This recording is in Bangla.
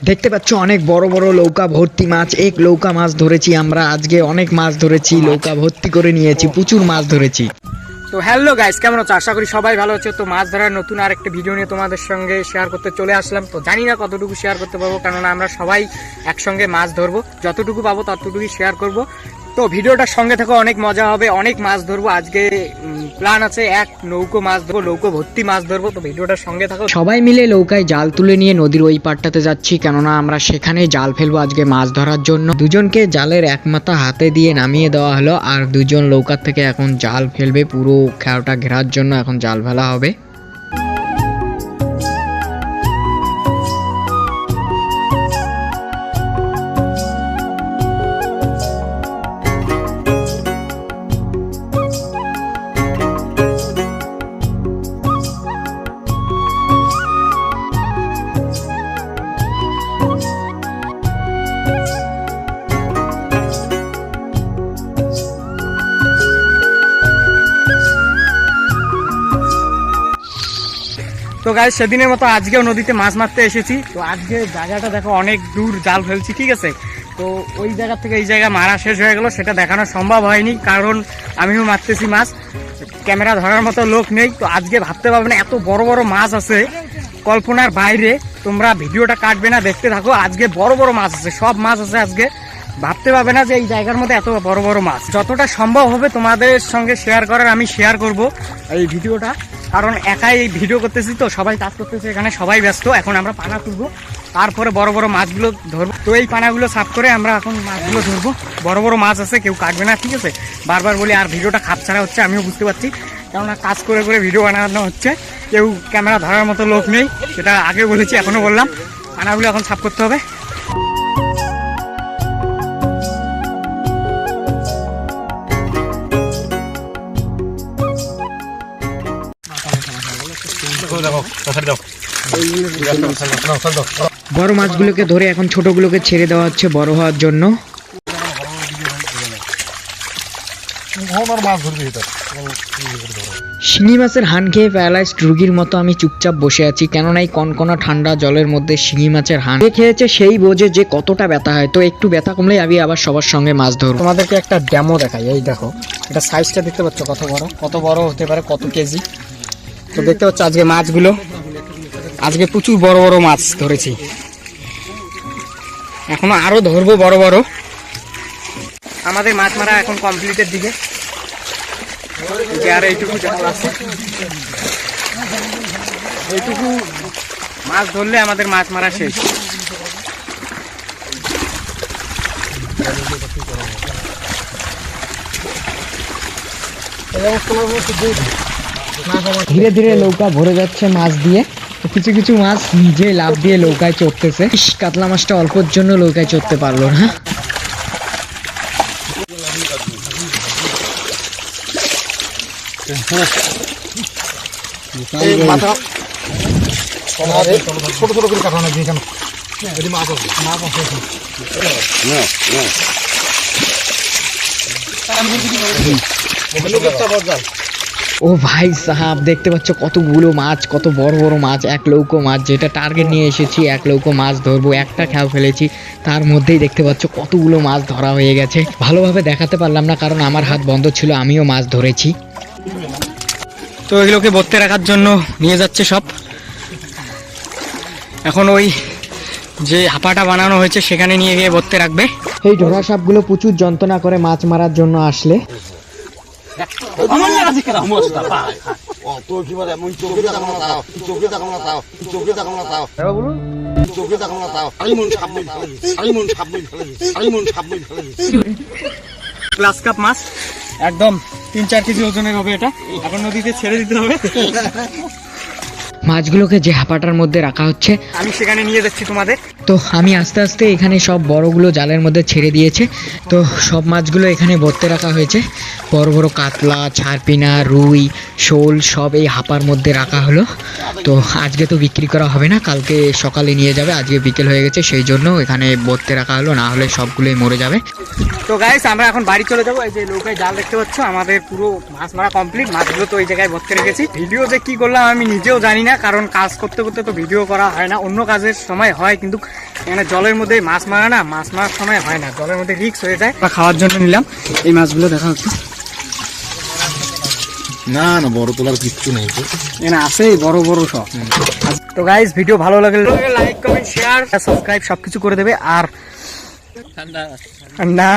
দেখতে পাচ্ছ অনেক বড় বড় নৌকা ভর্তি মাছ। এক নৌকা মাছ ধরেছি আমরা আজকে, অনেক মাছ ধরেছি, নৌকা ভর্তি করে নিয়েছি, প্রচুর মাছ ধরেছি। তো হ্যালো গাইস, কেমন আছো? আশা করি সবাই ভালো আছো। তো মাছ ধরার নতুন আর একটা ভিডিও নিয়ে তোমাদের সঙ্গে শেয়ার করতে চলে আসলাম। তো জানি না কতটুকু শেয়ার করতে পারবো, কেননা আমরা সবাই একসঙ্গে মাছ ধরবো, যতটুকু পাবো ততটুকুই শেয়ার করব। তো ভিডিওটার সঙ্গে থেকে অনেক মজা হবে, অনেক মাছ ধরবো আজকে। প্ল্যান আছে এক নৌকো মাছ ধরবো, নৌকো ভর্তি মাছ ধরবো। তো ভিডিওটার সঙ্গে থাকো। সবাই মিলে নৌকায় জাল তুলে নিয়ে নদীর ওই পাড়টাতে যাচ্ছি, কেননা আমরা সেখানে জাল ফেলবো আজকে মাছ ধরার জন্য। দুজনকে জালের এক মাথা হাতে দিয়ে নামিয়ে দেওয়া হলো, আর দুজন নৌকার থেকে এখন জাল ফেলবে। পুরো খেয়াটা ঘেরার জন্য এখন জাল ফেলা হবে। তো গাইস, সেদিনের মতো আজকেও নদীতে মাছ মারতে এসেছি। তো আজকে জায়গাটা দেখো, অনেক দূর জাল ফেলছি, ঠিক আছে। তো ওই জায়গা থেকে এই জায়গা মারা শেষ হয়ে গেল, সেটা দেখানো সম্ভব হয়নি, কারণ আমিও মারতেছি মাছ, ক্যামেরা ধরার মতো লোক নেই। তো আজকে ভাবতে পারবে না, এত বড় বড় মাছ আছে কল্পনার বাইরে। তোমরা ভিডিওটা কাটবে না, দেখতে থাকো। আজকে বড় বড় মাছ আছে, সব মাছ আছে আজকে। ভাবতে পারবে না যে এই জায়গার মধ্যে এত বড় বড় মাছ। যতটা সম্ভব হবে তোমাদের সঙ্গে শেয়ার করার আমি শেয়ার করব এই ভিডিওটা, কারণ একাই এই ভিডিও করতেছি, তো সবাই কাজ করতেছে এখানে, সবাই ব্যস্ত। এখন আমরা পানা তুলবো, তারপরে বড় বড় মাছগুলো ধরবো। তো এই পানাগুলো সাফ করে আমরা এখন মাছগুলো ধরবো। বড় বড় মাছ আছে, কেউ কাটবে না, ঠিক আছে। বারবার বলি, আর ভিডিওটা খাপ ছাড়া হচ্ছে, আমিও বুঝতে পারছি, কেননা কাজ করে করে ভিডিও বানানো হচ্ছে, কেউ ক্যামেরা ধরার মতো লোক নেই। সেটা আগে বলেছি, এখনো বললাম। পানাগুলো এখন সাফ করতে হবে। বড় মাছগুলোকে ধরে এখন ছোটগুলোকে ছেড়ে দেওয়া হচ্ছে বড় হওয়ার জন্য। শিঙি মাছের হান খেয়ে প্যারালাইজড রুগীর মতো আমি চুপচাপ বসে আছি, কেননা এই কনকনা ঠান্ডা জলের মধ্যে শিঙি মাছের হান খেয়েছে সেই বোঝে যে কতটা ব্যথা হয়। তো একটু ব্যথা কমলেই আমি আবার সবার সঙ্গে মাছ ধরবো। তোমাদেরকে একটা ডেমো দেখাই। এই দেখো, এটা সাইজটা দেখতে পাচ্ছ কত বড়, কত বড় হতে পারে, কত কেজি। তো দেখতে পাচ্ছ আজকে মাছগুলো, আজকে প্রচুর বড় বড় মাছ ধরেছি, এখনো আরো ধরবো বড় বড়। আমাদের মাছ মারা এখন কমপ্লিটের দিকে, আর এইটুকু জাল আছে, এইটুকু মাছ ধরলে আমাদের মাছ মারা শেষ। ধীরে ধীরে নৌকা ভরে যাচ্ছে মাছ দিয়ে। কিছু কিছু মাছ নিজে লাফ দিয়ে নৌকায় চড়তেছে। কাতলা মাছটা অল্পর জন্য নৌকায় চড়তে পারলো না। ছোট ছোট করে কাটা নাকি এখানে মাছ আছে, মাছ আছে। ও ভাই সাহাব, দেখতে পাচ্ছ কতগুলো মাছ, কত বড় বড় মাছ। এক লৌকো মাছ, যেটা টার্গেট নিয়ে এসেছি, এক লৌকো মাছ ধরবো, একটা খেয়াও ফেলেছি, তার মধ্যেই দেখতে পাচ্ছ কতগুলো মাছ ধরা হয়ে গেছে। ভালোভাবে দেখাতে পারলাম না, কারণ আমার হাত বন্ধ ছিল, আমিও মাছ ধরেছি। তো এগুলোকে ভর্তি রাখার জন্য নিয়ে যাচ্ছে সব। এখন ওই যে হাঁপাটা বানানো হয়েছে সেখানে নিয়ে গিয়ে ভর্তি রাখবে। এই ঢোড়া সাপগুলো প্রচুর যন্ত্রণা করে মাছ মারার জন্য আসলে। গ্লাস কাপ মাছ, একদম 3-4 কেজি ওজনের হবে এটা। এখন নদীতে ছেড়ে দিতে হবে। মাছগুলোকে যে হাঁপাটার মধ্যে রাখা হচ্ছে, আমি সেখানে নিয়ে যাচ্ছি তোমাদের। তো আমি আস্তে আস্তে এখানে সব বড়গুলো জালের মধ্যে ছেড়ে দিয়েছে। তো সব মাছগুলো এখানে ভর্তি রাখা হয়েছে। বড় বড় কাতলা, ছারপিনা, রুই, শোল সব এই হাঁপার মধ্যে রাখা হলো। তো আজকে তো বিক্রি করা হবে না, কালকে সকালে নিয়ে যাবে, আজকে বিকেল হয়ে গেছে, সেই জন্য এখানে ভর্তি রাখা হলো, না হলে সবগুলোই মরে যাবে। তো গাইস, আমরা এখন বাড়ি চলে যাবো। এই যে নৌকায় জাল দেখতে পাচ্ছ, আমাদের পুরো মাছ মারা কমপ্লিট। মাছগুলো তো ওই জায়গায় ভর্তি রেখেছি। ভিডিও যে কি করলাম আমি নিজেও জানি না, কারণ কাজ করতে করতে তো ভিডিও করা হয় না, অন্য কাজের সময় হয়, কিন্তু এখানে জলের মধ্যে মাছ মারা না, মাছ মারার সময় হয় না, জলের মধ্যে রিস্ক হয়ে যায়। খাওয়ার জন্য নিলাম এই মাছগুলো, দেখা একটু। না না, বড় তোলার কিচ্ছু নেই তো, এখানে আছে বড় বড় সব। তো গাইস ভিডিও ভালো লাগলে লাইক কমেন্ট শেয়ার সাবস্ক্রাইব সবকিছু করে দেবে। আর না